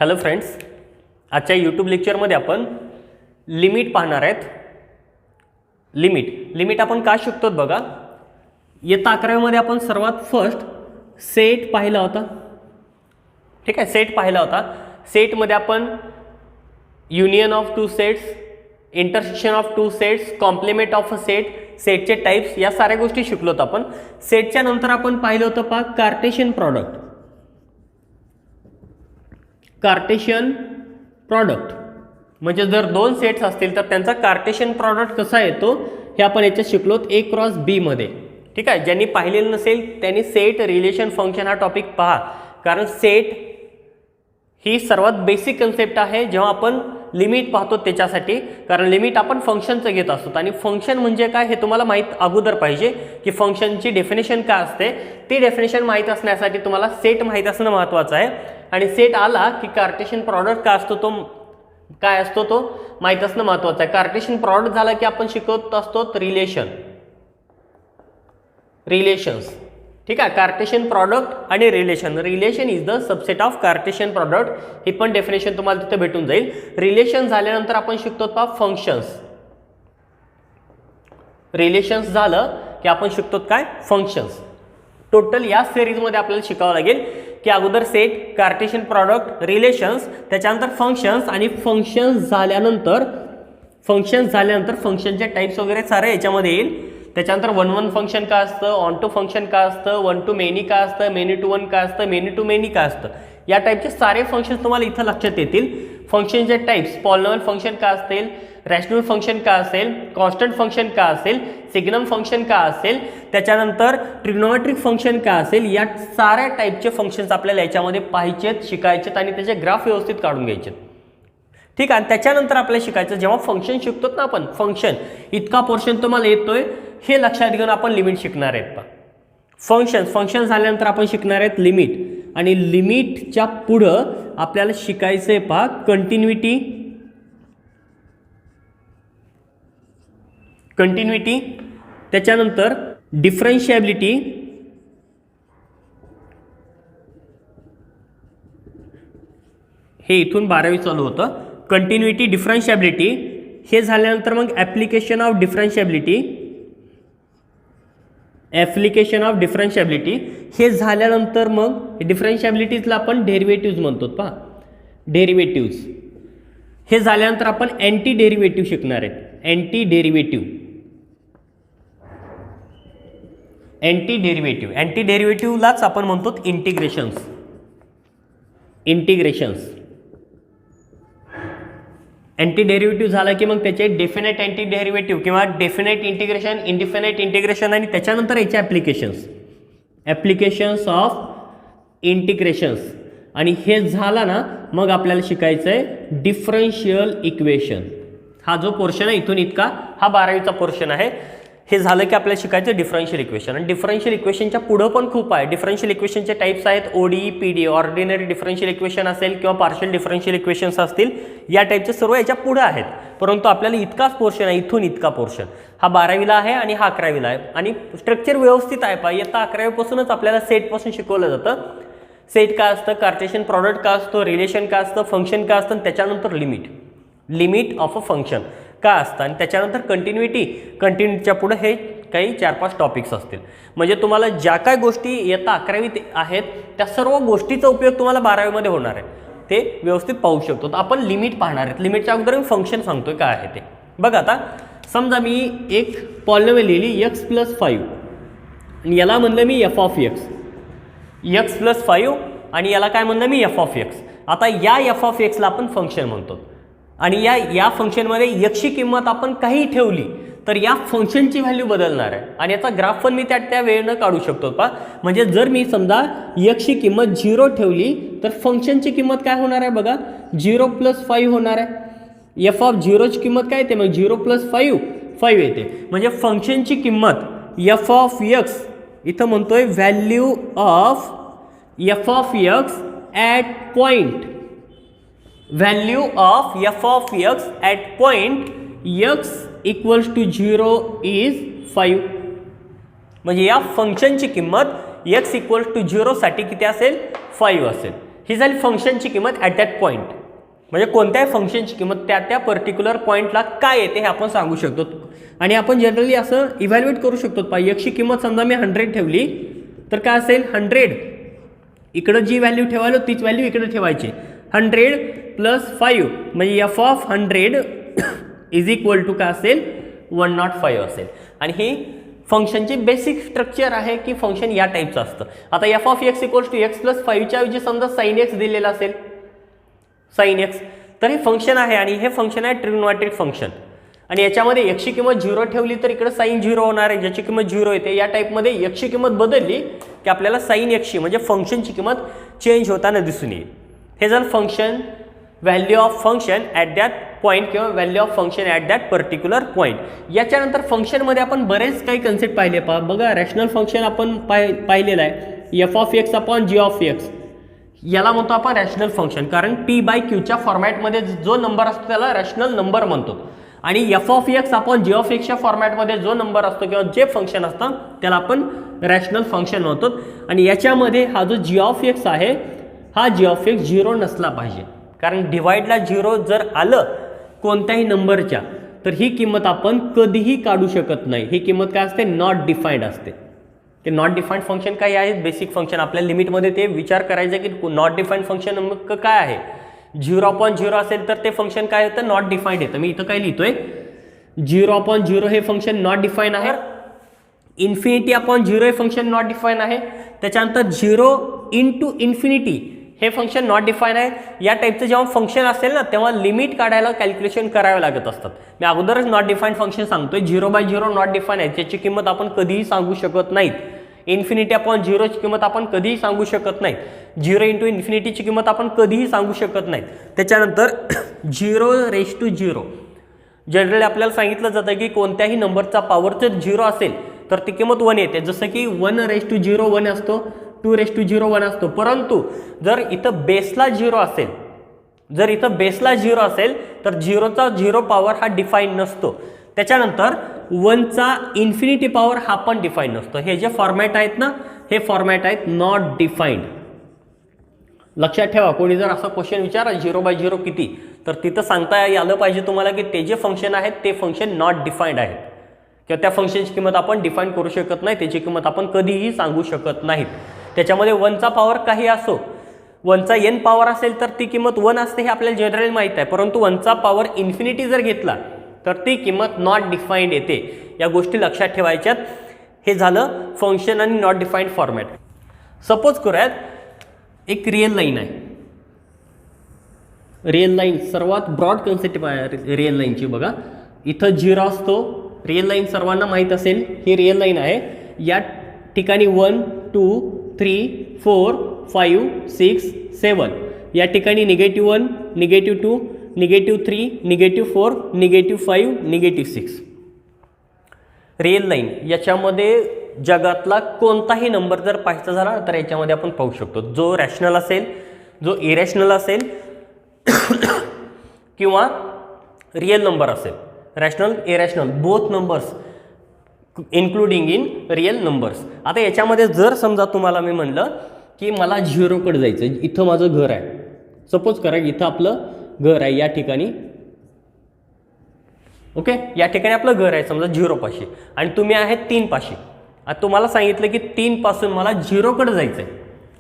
Hello friends, आजच्या YouTube लेक्चरमध्ये आपण लिमिट पाहणार आहेत. लिमिट आपण काय शिकतो बघा. इयत्ता 11वीमध्ये आपण सर्वात फर्स्ट सेट पाहिला होता. ठीक आहे, सेट पाहिला होता. सेटमध्ये आपण union of two sets, intersection of two sets, complement of a set, सेटचे टाइप्स, या साऱ्या गोष्टी शिकलो होतो आपण. सेटच्या नंतर आपण पाहिलं होतं पहा कार्टेशियन प्रॉडक्ट. कार्टेशियन प्रॉडक्ट म्हणजे जर दोन सेट्स असतील तर त्यांचा कार्टेशियन प्रॉडक्ट कसा येतो हे आपण याच्यात शिकलो A क्रॉस B मध्ये. ठीक आहे, ज्यांनी पाहिलेलं नसेल त्यांनी सेट, रिलेशन, फंक्शन हा टॉपिक पहा, कारण सेट ही सर्वात बेसिक कन्सेप्ट आहे जेव्हा आपण लिमिट पाहतो त्याच्यासाठी. कारण लिमिट आपण फंक्शनचं घेत असतो आणि फंक्शन म्हणजे काय हे तुम्हाला माहीत अगोदर पाहिजे की फंक्शनची डेफिनेशन काय असते. ती डेफिनेशन माहीत असण्यासाठी तुम्हाला सेट माहीत असणं महत्त्वाचं आहे. आणि सेट आला की कार्टेशियन प्रॉडक्ट काय असतो तो माहीत असणं महत्त्वाचं आहे. कार्टेशियन प्रॉडक्ट झाला की आपण शिकवत असतो रिलेशन्स. ठीक आहे, कार्टेशियन प्रॉडक्ट आणि relation is the subset of Cartesian product. ही पण डेफिनेशन तुम्हाला तिथे भेटून जाईल. रिलेशन झाल्यानंतर आपण शिकतो पहा फंक्शन्स. रिलेशन्स झालं की आपण शिकतो काय फंक्शन्स. टोटल या सिरीजमध्ये आपल्याला शिकावं लागेल की अगोदर सेट, कार्टेशियन प्रॉडक्ट, रिलेशन्स, त्याच्यानंतर फंक्शन्स, आणि फंक्शन्स झाल्यानंतर फंक्शनचे टाइप्स वगैरे सारे याच्यामध्ये येईल. त्याच्यानंतर 1-1 फंक्शन काय असतं, ऑन टू फंक्शन काय असतं, 1 टू मेनी काय असतं, मेनी टू 1 काय असतं, मेनी टू मेनी काय असतं, या टाईपचे सारे फंक्शन्स तुम्हाला इथं लक्षात येतील. फंक्शनचे टाइप्स, पॉलिनॉमियल फंक्शन काय असतील, रॅशनल फंक्शन काय असेल, कॉन्स्टंट फंक्शन काय असेल, सिग्नम फंक्शन काय असेल, त्याच्यानंतर ट्रिग्नोमेट्रिक फंक्शन काय असेल, या साऱ्या टाईपचे फंक्शन्स आपल्याला याच्यामध्ये पाहिजेत, शिकायचेत आणि त्याचे ग्राफ व्यवस्थित काढून घ्यायचे. ठीक आहे, त्याच्यानंतर आपल्याला शिकायचं जेव्हा फंक्शन शिकतो ना आपण, फंक्शन इतका पोर्शन तुम्हाला येतोय हे लक्षात घेऊन आपण लिमिट शिकणार आहेत. फंक्शन झाल्यानंतर आपण शिकणार आहेत लिमिट, आणि लिमिटच्या पुढं आपल्याला शिकायचंय पहा कंटिन्युटी, त्याच्यानंतर डिफरन्शिएबिलिटी, हे इथून 12वी चालू होतं. कंटिन्युटी, डिफरन्शिएबिलिटी, हे झाल्यानंतर मग ॲप्लिकेशन ऑफ डिफरन्शिएबिलिटी, हे झाल्यानंतर मग डिफरन्शिएबिलिटीजला आपण डेरिव्हेटिव्ज म्हणतो पहा, डेरिव्हेटिव्ज. हे झाल्यानंतर आपण अँटी डेरिव्हेटिव्ह शिकणार आहेत. अँटी डेरिव्हेटिव्हलाच आपण म्हणतो इंटिग्रेशन्स. अँटी डेरिव्हेटिव्ह झाला की मग त्याचे डेफिनेट अँटी डेरिव्हेटिव्ह किंवा डेफिनेट इंटिग्रेशन, इनडिफिनेट इंटिग्रेशन, आणि त्याच्यानंतर याचे ॲप्लिकेशन्स ऑफ इंटिग्रेशन्स. आणि हे झाला ना मग आपल्याला शिकायचं आहे डिफरन्शियल इक्वेशन. हा जो पोर्शन आहे इथून इतका हा 12वीचा पोर्शन आहे. हे झालं की आपल्याला शिकायचं डिफरन्शियल इक्वेशन. आणि डिफरन्शियल इक्वेशनच्या पुढं पण खूप आहे. डिफरन्शियल इक्वेशनचे टाइप्स आहेत ODE, PD, ordinary differential equation असेल किंवा पार्शियल डिफरन्शियल इक्वेशन्स असतील, या टाईपचे सर्व याच्या पुढं आहेत. परंतु आपल्याला इतकाच पोर्शन आहे, इथून इतका पोर्शन हा 12वीला आहे आणि हा 11वीला आहे. आणि स्ट्रक्चर व्यवस्थित आहे पहा. इयत्ता 11वीपासूनच आपल्याला सेटपासून शिकवलं जातं. सेट काय असतं, कार्टेशियन प्रॉडक्ट काय असतो, रिलेशन काय असतं, फंक्शन काय असतं, त्याच्यानंतर लिमिट ऑफ अ फंक्शन काय असतं, आणि त्याच्यानंतर कंटिन्युटीच्या पुढे हे काही 4-5 टॉपिक्स असतील. म्हणजे तुम्हाला ज्या काय गोष्टी इयत्ता 11वीत आहेत त्या सर्व गोष्टीचा उपयोग तुम्हाला 12वीमध्ये होणार आहे. ते व्यवस्थित पाहू शकतो. तर आपण लिमिट पाहणार आहेत. लिमिटच्या अगोदर मी फंक्शन सांगतोय काय आहे ते बघा. आता समजा मी एक पॉलिनॉमियल लिहिली x+5 आणि याला म्हणलं मी x+5 आणि याला काय म्हणलं मी f. आता या f ला आपण फंक्शन म्हणतो, आणि या फंक्शनमध्ये x ची किंमत आपण काही ठेवली तर या फंक्शनची व्हॅल्यू बदलणार आहे. आणि याचा ग्राफ पण मी त्या वेळेनं काढू शकतो पहा. म्हणजे जर मी समजा x ची किंमत 0 ठेवली तर फंक्शनची किंमत काय होणार आहे बघा, 0+5 होणार आहे. f ची किंमत काय येते मग 0+5 येते. म्हणजे फंक्शनची किंमत f इथं म्हणतोय value of f at point, value of f at point x = 0 is 5. म्हणजे या फंक्शनची किंमत x = 0 साठी किती असेल, 5 असेल. ही झाली फंक्शनची किंमत ॲट दॅट पॉईंट, म्हणजे कोणत्याही फंक्शनची किंमत त्या त्या पर्टिक्युलर पॉईंटला काय येते हे आपण सांगू शकतो. आणि आपण जनरली असं इव्हॅल्युएट करू शकतो. पाहिजे एक्सची किंमत समजा मी 100 ठेवली तर काय असेल 100, इकडं जी व्हॅल्यू ठेवायला तीच व्हॅल्यू इकडे ठेवायची. 100 + 5 म्हणजे F of 100 is equal to काय असेल 105 असेल. आणि ही फंक्शनची बेसिक स्ट्रक्चर आहे की फंक्शन या टाईपचं असतं. आता f of x equals to x plus 5च्या ऐवजी समजा साइन एक्स दिलेलं असेल, साइन एक्स, तर हे फंक्शन आहे आणि हे फंक्शन आहे ट्रिग्नोमेट्रिक फंक्शन. आणि याच्यामध्ये एक्सची किंमत 0 ठेवली तर इकडे साइन 0 होणार आहे, ज्याची किंमत 0 येते. या टाईपमध्ये एक्सची किंमत बदलली की आपल्याला साइन एक्सची म्हणजे फंक्शनची किंमत चेंज होताना दिसून येईल. हे झालं function, value of function at that point किंवा value of function at that particular point. याच्यानंतर फंक्शनमध्ये आपण बरेच काही कन्सेप्ट पाहिले. बघा रॅशनल फंक्शन आपण पाहिलेलं आहे, F of X upon G of x, याला म्हणतो आपण रॅशनल फंक्शन, कारण p/q फॉर्मॅटमध्ये जो नंबर असतो त्याला रॅशनल नंबर म्हणतो. आणि F of X upon G of एक्सच्या फॉर्मॅटमध्ये जो नंबर असतो किंवा जे फंक्शन असतं त्याला आपण रॅशनल फंक्शन म्हणतो. आणि याच्यामध्ये हा जो जी ऑफ एक्स आहे, हा जी ऑफ एक्स 0 नसला पाहिजे, कारण डिवाइडला 0 जर आलं कोणत्याही नंबरच्या तर ही किंमत आपण कधीही काढू शकत नाही. ही किंमत काय असते, नॉट डिफाईंड असते. ते नॉट डिफाईंड फंक्शन काय आहे, बेसिक फंक्शन. आपल्या लिमिटमध्ये ते विचार करायचं की नॉट डिफाईंड फंक्शन काय आहे. 0/0 असेल तर ते फंक्शन काय येतं, नॉट डिफाईंड येतं. मी इथं काय लिहितोय, 0/0 हे फंक्शन नॉट डिफाईंड आहे. ∞/0 हे फंक्शन नॉट डिफाईंड आहे. त्याच्यानंतर 0 × ∞ हे फंक्शन नॉट डिफाईन आहे. या टाईपचं जेव्हा फंक्शन असेल ना तेव्हा लिमिट काढायला कॅल्क्युलेशन करावे लागत असतात. मी अगोदरच नॉट डिफाईन फंक्शन सांगतोय. 0/0 नॉट डिफाईन आहे, त्याची किंमत आपण कधीही सांगू शकत नाहीत. ∞/0 ची किंमत आपण कधीही सांगू शकत नाहीत. 0 × ∞ ची किंमत आपण कधीही सांगू शकत नाहीत. त्याच्यानंतर 0⁻0 जनरली आपल्याला सांगितलं जातं की कोणत्याही नंबरचा पॉवर जर 0 असेल तर ती किंमत 1 येते. जसं की 1⁻0 1 असतो, 2⁻0 1 असतो. परंतु जर इथं बेसला 0 असेल, जर इथं बेसला 0 असेल तर 0चा 0 पॉवर हा डिफाईन नसतो. त्याच्यानंतर 1चा इन्फिनिटी पॉवर हा पण डिफाईन नसतो. हे जे फॉर्मॅट आहेत ना, हे फॉर्मॅट आहेत नॉट डिफाईंड. लक्षात ठेवा, कोणी जर असा क्वेश्चन विचारा 0/0 किती, तर तिथं सांगता आलं पाहिजे तुम्हाला की ते जे फंक्शन आहेत ते फंक्शन नॉट डिफाईंड आहेत किंवा त्या फंक्शनची किंमत आपण डिफाईन करू शकत नाही, त्याची किंमत आपण कधीही सांगू शकत नाहीत. त्याच्यामध्ये 1चा पॉवर काही असो, 1चा n पॉवर असेल तर ती किंमत 1 असते हे आपल्याला जनरली माहीत आहे. परंतु 1चा पॉवर इन्फिनिटी जर घेतला तर ती किंमत नॉट डिफाईंड येते. या गोष्टी लक्षात ठेवायच्यात. हे झालं फंक्शन आणि नॉट डिफाईंड फॉर्मॅट. सपोज करूयात एक रिअल लाईन आहे. रिअल लाईन सर्वात ब्रॉड कन्सेप्ट आहे रिअल लाईनची. बघा इथं 0 असतो, रिअल लाईन सर्वांना माहीत असेल, ही रिअल लाईन आहे. या ठिकाणी 1 2 3 4 5 6 7, या ठिकाणी -1 -2 -3 -4 -5 -6. रिअल लाईन याच्यामध्ये जगातला कोणताही नंबर जर पाहायचा झाला तर याच्यामध्ये आपण पाहू शकतो. जो रॅशनल असेल, जो इरॅशनल असेल किंवा रिअल नंबर असेल, rational irrational both numbers including in real numbers. आता याच्यामध्ये जर समजा तुम्हाला मी म्हणलं की मला 0 कडे जायचं, इथं माझं घर आहे. सपोज करा इथं आपलं घर आहे या ठिकाणी, ओके, या ठिकाणी आपलं घर आहे समजा 0 पाशी आणि तुम्ही आहेत 3 पाशी. आता तुम्हाला सांगितलं की 3 पासून मला 0 कडे जायचं आहे.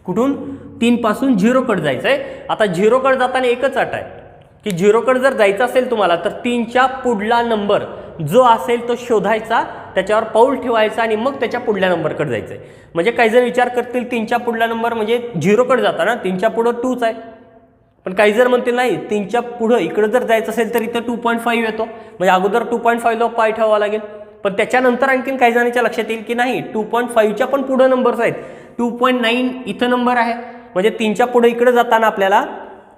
कुठून? 3 पासून 0 कडे जायचं आहे. आता 0 कडे जाताना एकच अट आहे की 0 कडे जर जायचं असेल तुम्हाला तर 3च्या पुढला नंबर जो असेल तो शोधायचा, त्याच्यावर पाऊल ठेवायचा आणि मग त्याच्या पुढल्या नंबरकडे जायचं आहे. म्हणजे काही जर विचार करतील 3च्या पुढला नंबर म्हणजे 0 कडे जाताना 3च्या पुढं 2च आहे. पण काही जर म्हणतील नाही 3च्या पुढं इकडं जर जायचं असेल तर इथं 2.5 येतो, म्हणजे अगोदर 2.5 ला पाय ठेवावा लागेल. पण त्याच्यानंतर आणखीन काही जणांच्या लक्षात येईल की नाही 2.5च्या पण पुढं नंबर्स आहेत. 2.9 इथं नंबर आहे, म्हणजे 3च्या पुढं इकडं जाताना आपल्याला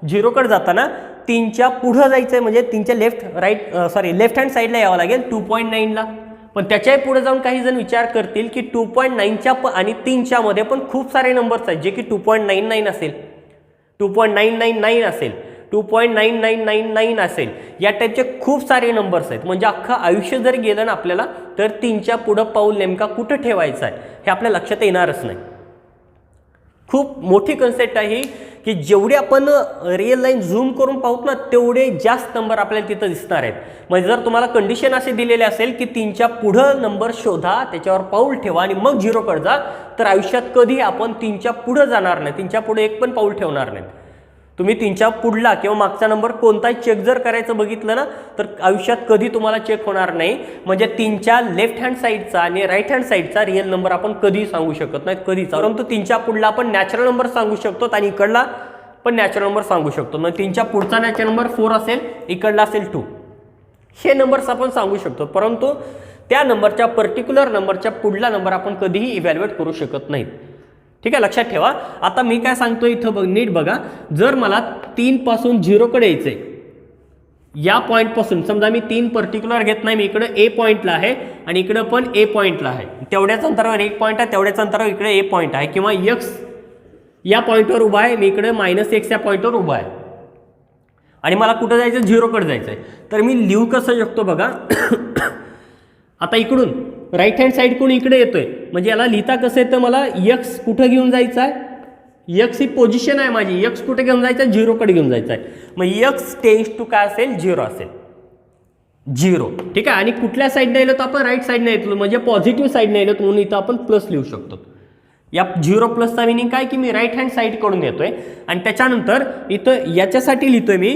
0 कडे जाताना 3च्या पुढं जायचं आहे, म्हणजे 3च्या लेफ्ट हँड साईडला यावं लागेल 2.9ला. पण त्याच्याही पुढे जाऊन काही जण विचार करतील की 2.9च्या आणि 3च्या मध्ये पण खूप सारे नंबर्स आहेत जे की 2.99 असेल, 2.999 असेल, 2.9999 असेल. या टाईपचे खूप सारे नंबर्स आहेत. म्हणजे अख्खं आयुष्य जर गेलं ना आपल्याला तर 3च्या पुढं पाऊल नेमका कुठं ठेवायचा आहे हे आपल्या लक्षात येणारच नाही. खूप मोठी कन्सेप्ट आहे की जेवढे आपण रिअल लाईन झूम करून पाहूत ना तेवढे जास्त नंबर आपल्याला तिथं दिसणार आहेत. म्हणजे जर तुम्हाला कंडिशन असे दिलेले असेल की 3च्या पुढं नंबर शोधा, त्याच्यावर पाऊल ठेवा आणि मग 0कडे जा, तर आयुष्यात कधी आपण 3च्या पुढं जाणार नाही, 3च्या पुढे एक पण पाऊल ठेवणार नाही. तुम्ही 3च्या पुढला किंवा मागचा नंबर कोणताही चेक जर करायचं बघितलं ना तर आयुष्यात कधी तुम्हाला चेक होणार नाही. म्हणजे 3च्या लेफ्ट हँड साईडचा आणि राईट हँड साईडचा रिअल नंबर आपण कधी सांगू शकत नाही, कधीच. परंतु 3च्या पुढला आपण नॅचरल नंबर सांगू शकतो आणि इकडला पण नॅचरल नंबर सांगू शकतो. मग 3च्या पुढचा नॅचरल नंबर 4 असेल, इकडला असेल 2, हे नंबर्स आपण सांगू शकतो. परंतु त्या नंबरच्या पर्टिक्युलर नंबरच्या पुढला नंबर आपण कधीही इव्हॅल्युएट करू शकत नाहीत. ठीक आहे, लक्षात ठेवा. आता मी काय सांगतो इथं नीट बघा. जर मला 3 पासून 0कडे यायचंय, या पॉईंटपासून समजा मी 3 पर्टिक्युलर घेत नाही, मी इकडे ए पॉईंटला आहे आणि इकडे पण ए पॉईंटला आहे, तेवढ्याच अंतरावर एक पॉईंट आहे, तेवढ्याच अंतरावर इकडे ए पॉईंट आहे, किंवा एक्स या पॉईंटवर उभा आहे, मी इकडे -x या पॉईंटवर उभा आहे आणि मला कुठं जायचं, 0कडे जायचं आहे. तर मी लिहू कसं शकतो बघा. आता इकडून राईट हँड साईडकडून इकडे येतोय, म्हणजे याला लिहिता कसं येतं, मला एक्स कुठं घेऊन जायचं आहे, एक्स ही पोझिशन आहे माझी, एक्स कुठे घेऊन जायचं आहे, 0कडे घेऊन जायचं आहे. मग एक्स टेन्स टू काय असेल, 0 असेल, 0. ठीक आहे. आणि कुठल्या साईडने येलो तर आपण राईट साईडने येतो, म्हणजे पॉझिटिव्ह साईडने येलो म्हणून इथं आपण प्लस लिहू शकतो. या 0 प्लसचा मिनिंग काय की मी राईट हँड साईडकडून येतोय. आणि त्याच्यानंतर इथं याच्यासाठी लिहितोय मी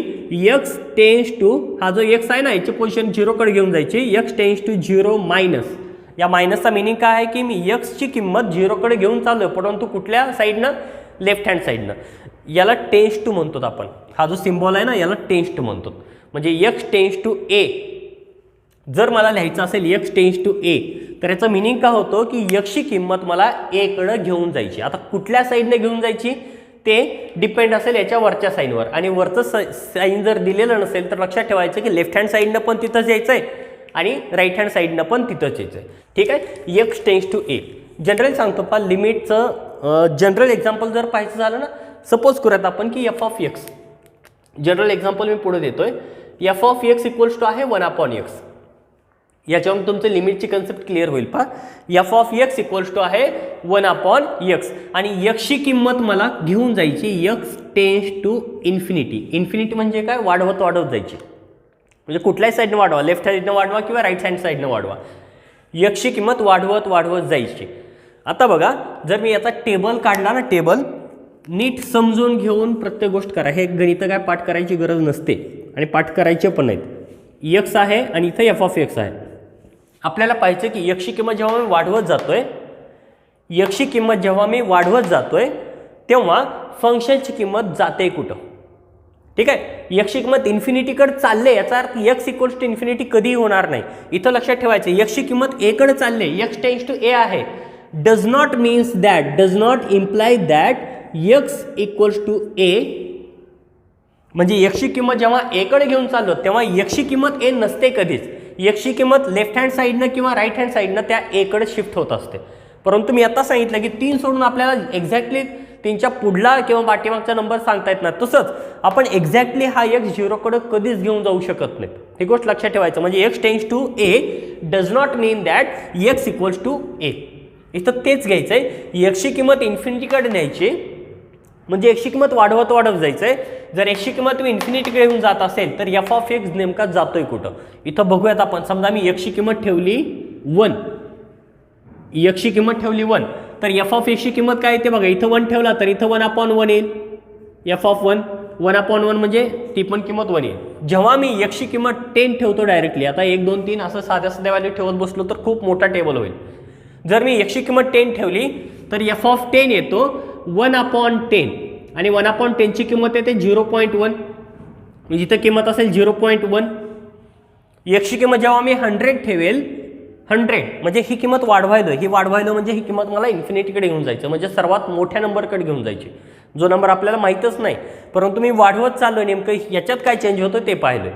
एक्स टेन्स टू, हा जो एक्स आहे ना याची पोझिशन 0कडे घेऊन जायची, एक्स टेन्स टू 0 मायनस. या मायनसचा मिनिंग काय आहे की मी एक्सची किंमत 0कडे घेऊन चाललोय, परंतु कुठल्या साईडनं, लेफ्ट हँड साईडनं. याला टेन्स टू म्हणतो आपण, हा जो सिम्बॉल आहे ना याला टेन्स टू म्हणतो. म्हणजे एक्स टेन्स टू ए जर मला लिहायचं असेल एक्स टेन्स टू ए, तर याचं मिनिंग काय होतं की एक्सची किंमत मला एकडे घेऊन जायची. आता कुठल्या साईडने घेऊन जायची ते डिपेंड असेल याच्या वरच्या साईनवर. आणि वरचं साईन जर दिलेलं नसेल तर लक्षात ठेवायचं की लेफ्ट हँड साईडनं पण तिथंच यायचं आहे आणि राईट हँड साईडनं पण तिथंच यायचं आहे. ठीक आहे. X tends to A general सांगतो पा लिमिटचं जनरल एक्झाम्पल जर पाहायचं झालं ना, सपोज करूयात आपण की f of x, general example मी पुढे देतोय. F of x equals to आहे 1/x. याच्यावरून तुमचं लिमिटची कन्सेप्ट क्लिअर होईल पहा. F of x equals to आहे 1/x आणि एक्सची किंमत मला घेऊन जायची x tends to infinity. Infinity म्हणजे काय, वाढवत वाढवत जायची, म्हणजे कुठल्याही साईडनं वाढवा, लेफ्ट साईडनं वाढवा किंवा राईट हँड साईडनं वाढवा, एक्सची किंमत वाढवत वाढवत जायची. आता बघा जर मी याचा टेबल काढला ना, टेबल नीट समजून घेऊन प्रत्येक गोष्ट करा. हे गणित काय पाठ करायची गरज नसते आणि पाठ करायचे पण नाहीत. एक्स आहे आणि इथं एफ ऑफ एक्स आहे. आपल्याला पाहिजे की एक्सची किंमत जेव्हा मी वाढवत जातोय, एक्सची किंमत जेव्हा मी वाढवत जातोय तेव्हा फंक्शनची किंमत जाते कुठं. ठीक आहे. एक्सची किंमत इन्फिनिटीकडे चालले, याचा अर्थ एक्स इक्वल्स टू इन्फिनिटी कधीही होणार नाही. इथं लक्षात ठेवायचं एक्सची किंमत एकडे चालले, एक्स टेन्स टू ए आहे, does not means that, does not imply that x equals to a. म्हणजे एक्सची किंमत जेव्हा एकडे घेऊन चाललो तेव्हा एक्सची किंमत ए नसते कधीच. एक्सची किंमत लेफ्ट हँड साईडनं किंवा राईट हँड साईडनं त्या एकडे शिफ्ट होत असते. परंतु मी आता सांगितलं की 3 सोडून आपल्याला एक्झॅक्टली 3च्या पुढला किंवा पाठीमागचा नंबर सांगता येत नाही. तसंच आपण एक्झॅक्टली हा एक्स 0कडे कधीच घेऊन जाऊ शकत नाही. ही गोष्ट लक्षात ठेवायचं. म्हणजे x tends to a does not mean that x equals to a. इथं तेच घ्यायचं आहे, एक्सची किंमत इन्फिनिटीकडे न्यायची, म्हणजे एक्सची किंमत वाढवत वाढवत जायचं आहे. जर एक्सची किंमत तुम्ही इन्फिनिटीकडे येऊन जात असेल तर एफ ऑफ एक्स नेमका जातोय कुठं. इथं बघूयात आपण. समजा मी एक्सची किंमत ठेवली 1, एक्सची किंमत ठेवली 1, तर एफ ऑफ एक्सची किंमत काय येते बघा. इथं 1 ठेवला तर इथं 1/1 येईल. एफ ऑफ 1/1 म्हणजे ती पण किंमत 1 येईल. जेव्हा मी एक्सची किंमत 10 ठेवतो डायरेक्टली, आता 1 2 3 असं साध्या साध्या व्हॅल्यू ठेवत बसलो तर खूप मोठा टेबल होईल. जर मी एक्सची किंमत 10 ठेवली तर एफ ऑफ 10 येतो 1/10 आणि 1/10ची किंमत येते 0.1, म्हणजे इथं किंमत असेल 0.1. एक्सची किंमत जेव्हा मी 100 ठेवेल, 100 म्हणजे ही किंमत वाढवायलो म्हणजे ही किंमत मला इन्फिनिटीकडे घेऊन जायचं, म्हणजे सर्वात मोठ्या नंबरकडे घेऊन जायची, जो नंबर आपल्याला माहीतच नाही. परंतु मी वाढवत चाललोय, नेमकं याच्यात काय चेंज होतं ते पाहिलं.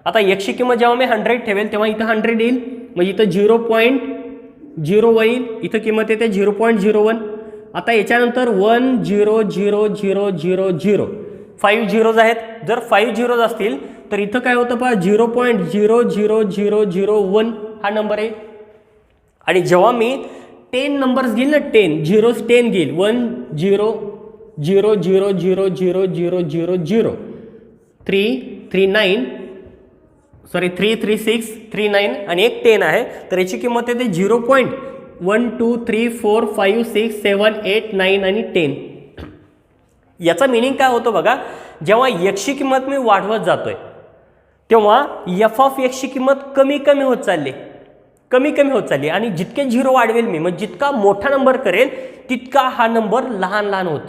आता एक्सची किंमत जेव्हा मी 100 ठेवेल तेव्हा इथं 100 येईल, म्हणजे इथं 0.01 येईल, इथं किंमत येते 0.01. आता याच्यानंतर 1 0 0 0 0 0 5 झिरोज आहेत. जर 5 झिरोज असतील तर इथं काय होतं पहा 0.00001 हा नंबर आहे. आणि जेव्हा मी 10 नंबर्स घेईल ना, 10 झिरोज 10 घेईल, 1 0 0 0 0 0 0 0 0 33639 आणि एक 10 आहे, तर याची किंमत येते 0.123456789 आणि 10. याचा मिनिंग काय होतं बघा, जेव्हा एक्सची किंमत मी वाढवत जातोय तेव्हा एफ ऑफ एक्सची किंमत कमी कमी होत चालली आणि जितके झिरो वाढवेल मी, म्हणजे जितका मोठा नंबर करेल तितका हा नंबर लहान लहान होत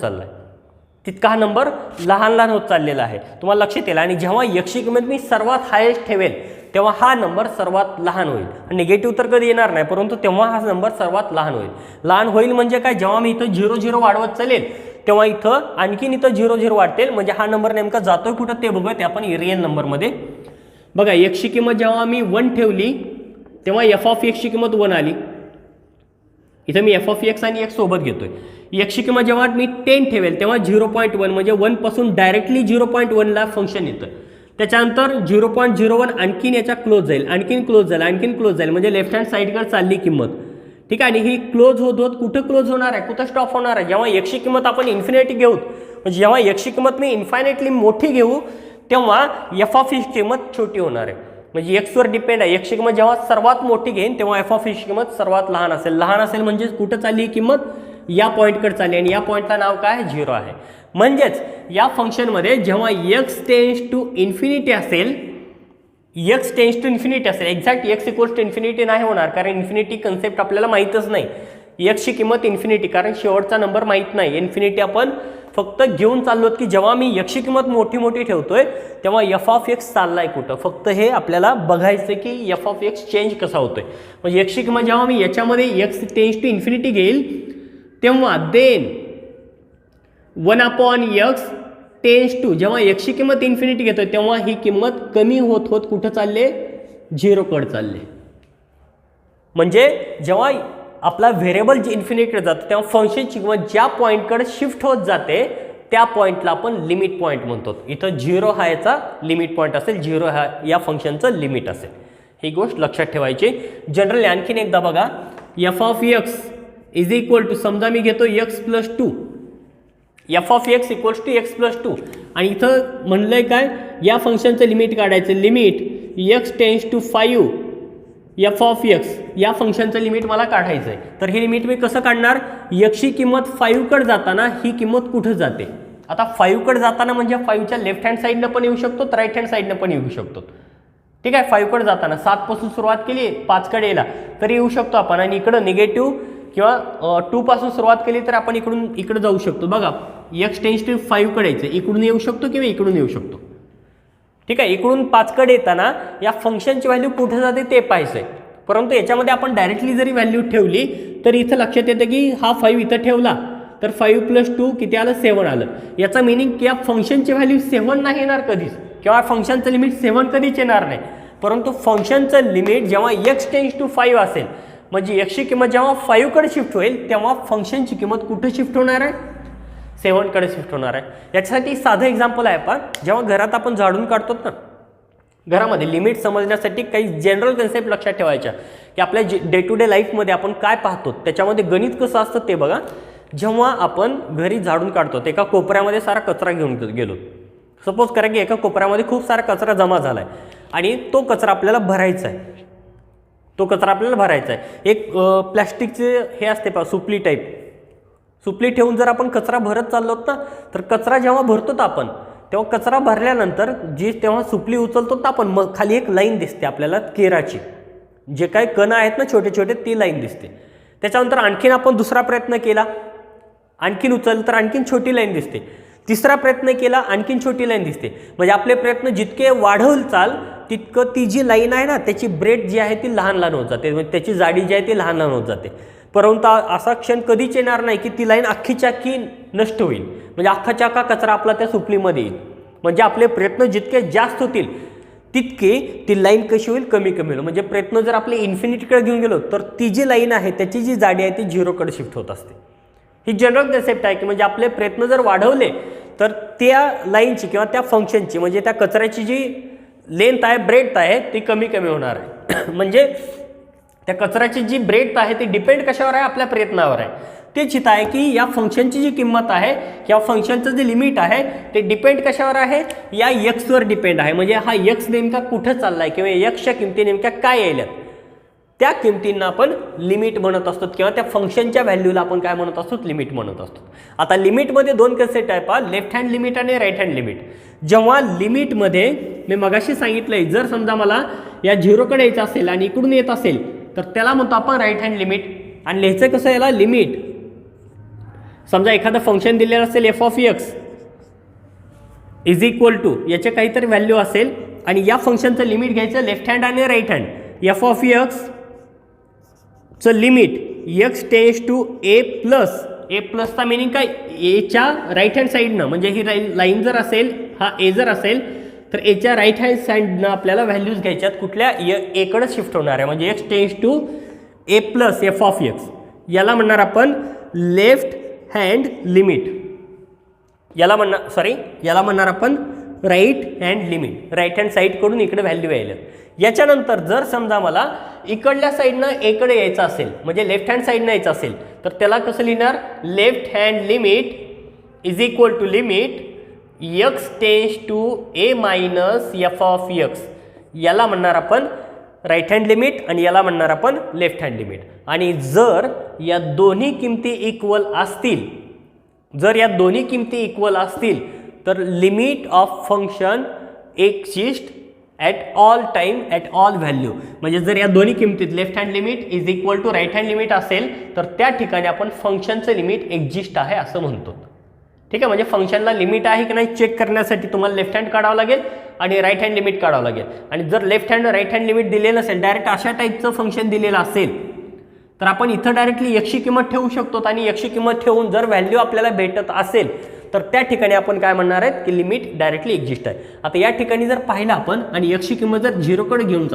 चाललेला आहे. तुम्हाला लक्षात येईल. आणि जेव्हा एक्सची किंमत मी सर्वात हायेस्ट ठेवेल तेव्हा हा नंबर सर्वात लहान होईल. निगेटिव्ह तर कधी येणार नाही, परंतु तेव्हा हा नंबर सर्वात लहान होईल. म्हणजे काय, जेव्हा मी इथं 0 0 वाढवत चालेल तेव्हा इथं आणखीन इथं 0 0 वाढतील. म्हणजे हा नंबर नेमका जातोय कुठं ते बघूया ते आपण रिअल नंबरमध्ये. बघा, एक्सची किंमत जेव्हा मी 1 ठेवली तेव्हा एफ ऑफ एक्सची किंमत 1 आली. इथं मी एफ ऑफ एक्स आणि एक्स सोबत घेतोय. एक्सची किंमत जेव्हा मी 10 ठेवेल तेव्हा 0.1 म्हणजे 1 पासून डायरेक्टली 0.1ला फंक्शन येतं. त्याच्यानंतर 0.01 आणखीन याच्या क्लोज जाईल, आणखीन क्लोज जाईल म्हणजे लेफ्ट हँड साईडकडे चालली किंमत. ठीक आहे. आणि ही क्लोज होत कुठं क्लोज होणार आहे, कुठं स्टॉप होणार आहे, जेव्हा एक्सची किंमत आपण इन्फिनिटी घेऊ, म्हणजे जेव्हा एक्सची किंमत मी इन्फायनेटली मोठी घेऊ तेव्हा एफ ऑफ एक्सची किंमत छोटी होणार आहे. म्हणजे एक्सवर डिपेंड आहे. एक्सची किंमत जेव्हा सर्वात मोठी घेईन तेव्हा एफ ऑफ एक्सची किंमत सर्वात लहान असेल म्हणजे कुठं चालली ही किंमत, या पॉईंटकडे चालली आणि या पॉईंटला नाव काय, 0 आहे. म्हणजेच या फंक्शनमध्ये जेव्हा एक्स टेन्स टू इन्फिनिटी असेल, exact X equals to infinity नाही होणार, कारण इन्फिनिटी कन्सेप्ट आपल्याला माहीतच नाही. एक्सची किंमत इन्फिनिटी, कारण शेवटचा नंबर माहीत नाही. इन्फिनिटी आपण फक्त घेऊन चाललो की जेव्हा मी एक्सची किंमत मोठी ठेवतोय तेव्हा एफ ऑफ एक्स चाललाय कुठं, फक्त हे आपल्याला बघायचं की एफ ऑफ एक्स चेंज कसा होतोय. म्हणजे एक्सची किंमत जेव्हा मी याच्यामध्ये एक्स टेन्स टू इन्फिनिटी घेईल तेव्हा देन 1/x टेन्स टू, जेव्हा एक्सची किंमत इन्फिनिटी घेतोय तेव्हा ही किंमत कमी होत कुठं चालले, 0 कडे चालले. म्हणजे जेव्हा आपला व्हेरिएबल जे इन्फिनिटीकडे जातो तेव्हा फंक्शनची किंमत ज्या पॉईंटकडे शिफ्ट होत जाते त्या पॉईंटला आपण लिमिट पॉईंट म्हणतो. इथं 0 हा याचा लिमिट पॉईंट असेल, 0 हा या फंक्शनचं लिमिट असेल. ही गोष्ट लक्षात ठेवायची. जनरली आणखीन एकदा बघा, F of x is equal to, समजा मी घेतो x+2, F of x equals to x+2 आणि इथं म्हणलंय काय, या फंक्शनचं लिमिट काढायचं. Limit x tends to 5 F of X, या फंक्शनचं लिमिट मला काढायचं आहे. तर हे लिमिट मी कसं काढणार, एक्सची किंमत 5 कडे जाताना ही किंमत कुठं जाते. आता 5 कडे जाताना म्हणजे 5च्या लेफ्ट हँड साईडनं पण येऊ शकतो, राईट हँड साईडनं पण येऊ शकतो. ठीक आहे. 5 कडे जाताना 7 पासून सुरुवात केली 5 कडे यायला तरी येऊ शकतो आपण, आणि इकडं निगेटिव्ह किंवा 2 पासून सुरुवात केली तर आपण इकडे जाऊ शकतो. बघा, एक्स टेन्स टू 5 कडे यायचं, इकडून येऊ शकतो किंवा इकडून येऊ शकतो. ठीक आहे. इकडून 5 कडे येताना या फंक्शनची व्हॅल्यू कुठे जाते ते पाहायचं आहे. परंतु याच्यामध्ये आपण डायरेक्टली जरी व्हॅल्यू ठेवली तर इथं लक्षात येतं की हा 5 इथं ठेवला तर 5+2 किती आलं, 7 आलं. याचा मिनिंग की या फंक्शनची व्हॅल्यू 7 नाही येणार कधीच, किंवा फंक्शनचं लिमिट 7 कधीच येणार नाही. परंतु फंक्शनचं लिमिट जेव्हा एक्स टेन्स टू 5 असेल, म्हणजे एक्सची किंमत जेव्हा 5 कडे शिफ्ट होईल तेव्हा फंक्शनची किंमत कुठे शिफ्ट होणार आहे, 7 कडे शिफ्ट होणार आहे. याच्यासाठी साधं एक्झाम्पल आहे. पण जेव्हा घरात आपण झाडून काढतो ना, घरामध्ये लिमिट समजण्यासाठी काही जनरल कन्सेप्ट लक्षात ठेवायच्या की आपल्या डे टू डे लाईफमध्ये आपण काय पाहतो त्याच्यामध्ये गणित कसं असतं ते बघा. जेव्हा आपण घरी झाडून काढतो तर एका कोपऱ्यामध्ये सारा कचरा घेऊन गेलो. सपोज करा की एका कोपऱ्यामध्ये खूप सारा कचरा जमा झाला आहे आणि तो कचरा आपल्याला भरायचा आहे. एक प्लॅस्टिकचे हे असते पहा, सुपली टाईप, सुपली ठेवून जर आपण कचरा भरत चाललो ना, तर कचरा जेव्हा भरतो आपण तेव्हा कचरा भरल्यानंतर तेव्हा सुपली उचलतो तर आपण मग खाली एक लाईन दिसते आपल्याला केराची, जे काही कण आहेत ना छोटे छोटे, ती लाईन दिसते. त्याच्यानंतर आणखीन आपण दुसरा प्रयत्न केला, आणखीन उचललं तर आणखीन छोटी लाईन दिसते. तिसरा प्रयत्न केला, आणखीन छोटी लाईन दिसते. म्हणजे आपले प्रयत्न जितके वाढवल चाल तितकं ती जी लाईन आहे ना त्याची ब्रेड जी आहे ती लहान लहान होत जाते, म्हणजे त्याची जाडी जी आहे ती लहान लहान होत जाते. परंतु असा क्षण कधीच येणार नाही की ती लाईन अख्खीच्या अख्खी नष्ट होईल, म्हणजे अख्खाच्या अख्खा कचरा आपला त्या सुपलीमध्ये येईल. म्हणजे आपले प्रयत्न जितके जास्त होतील तितके ती लाईन कशी होईल, कमी होईल. म्हणजे प्रयत्न जर आपले इन्फिनिटीकडे घेऊन गेलो तर ती जी लाईन आहे त्याची जी जाडी आहे ती 0 कडे शिफ्ट होत असते. ही जनरल कन्सेप्ट आहे की म्हणजे आपले प्रयत्न जर वाढवले तर त्या लाईनची किंवा त्या फंक्शनची म्हणजे त्या कचऱ्याची जी लेंथ आहे, ब्रेड्थ आहे ती कमी होणार आहे. म्हणजे त्या कचऱ्याची जी ब्रेड्थ आहे ती डिपेंड कशावर आहे, आपल्या प्रयत्नावर आहे. तेच इथं आहे की या फंक्शनची जी किंमत आहे या फंक्शनचं जे लिमिट आहे ते डिपेंड कशावर आहे, या एक्सवर डिपेंड आहे. म्हणजे हा एक्स नेमका कुठं चाललाय किंवा एक्सच्या किमती नेमक्या काय यायल्यात त्या किमतींना आपण लिमिट म्हणत असतो किंवा त्या फंक्शनच्या व्हॅल्यूला आपण काय म्हणत असतो, लिमिट म्हणत असतो. आता लिमिटमध्ये दोन कसे टाईप आहे, लेफ्ट हँड लिमिट आणि राईट हँड लिमिट. जेव्हा लिमिटमध्ये मी मगाशी सांगितलंय जर समजा मला या झिरोकडे यायचं असेल आणि इकडून येत असेल तर त्याला म्हणतो आपण राईट हँड लिमिट. आणि लिहायचं कसं याला लिमिट, समजा एखादं फंक्शन दिलेलं असेल f of x is equal to याचे काहीतरी व्हॅल्यू असेल आणि या फंक्शनचं लिमिट घ्यायचं लेफ्ट हँड आणि right hand. F of x चं limit x tends to a प्लसचा मिनिंग काय, एच्या राईट हँड साईडनं, म्हणजे ही लाईन जर असेल हा ए जर असेल तर एच्या राईट हँड साईडनं आपल्याला व्हॅल्यूज घ्यायच्यात कुठल्या, एकडे शिफ्ट होणार आहे. म्हणजे x tends to a plus f of x, याला म्हणणार आपण लेफ्ट हँड लिमिट. याला म्हणणार आपण right hand limit. Right hand साईडकडून इकडे व्हॅल्यू यायला. याच्यानंतर जर समजा मला इकडल्या साईडनं एकडे यायचं असेल म्हणजे लेफ्ट हँड साईडनं यायचं असेल तर त्याला कसं लिहिणार, left hand limit is equal to limit x tends to A minus F of x. याला म्हणणार आपण राईट हँड लिमिट आणि याला म्हणणार आपण लेफ्ट हँड लिमिट. आणि जर या दोन्ही किमती इक्वल असतील, तर limit of function exist at all time at all value. म्हणजे जर या दोन्ही किमतीत left hand limit is equal to right hand limit असेल तर त्या ठिकाणी आपण फंक्शनचं लिमिट एक्झिस्ट आहे असं म्हणतो. ठीक आहे, म्हणजे फंक्शनला लिमिट आहे की नाही चेक करण्यासाठी तुम्हाला लेफ्ट हँड काढावं लागेल आणि राईट हँड लिमिट काढावं लागेल. आणि जर left hand right hand limit दिलेलं नसेल, डायरेक्ट अशा टाईपचं फंक्शन दिलेलं असेल तर आपण इथं डायरेक्टली एक्सची किंमत ठेवू शकतो. आणि एक्सची किंमत ठेवून जर व्हॅल्यू आपल्याला भेटत असेल तर त्या ठिकाणी आपण काय म्हणणार आहेत की लिमिट डायरेक्टली एक्झिस्ट आहे. आता या ठिकाणी जर पाहिलं आपण आणि एक्सची किंमत जर झिरोकडे घेऊन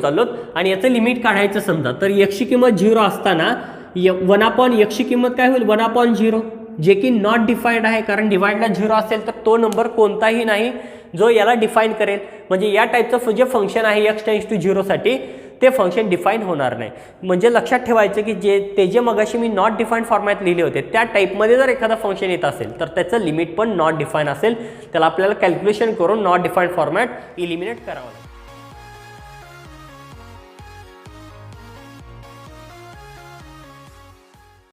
चाललो आणि याचं लिमिट काढायचं समजा, तर एक्सची किंमत 0 असताना 1/, एक्सची किंमत काय होईल 1/0, जे की नॉट डिफाईन्ड आहे. कारण डिवाइडला 0 असेल तर तो नंबर कोणताही नाही जो याला डिफाईन करेल. म्हणजे या टाईपचं जे फंक्शन आहे एक्स टेन्स टू 0 साठी ते फंक्शन डिफाईन होणार नाही. म्हणजे लक्षात ठेवायचं की जे मगाशी मी नॉट डिफाईन्ड फॉर्मॅट लिहिले होते त्या टाईपमध्ये जर एखादा फंक्शन येत असेल तर त्याचं लिमिट पण नॉट डिफाईन असेल. त्याला आपल्याला कॅल्क्युलेशन करून नॉट डिफाईन्ड फॉर्मॅट इलिमिनेट करावं लागेल.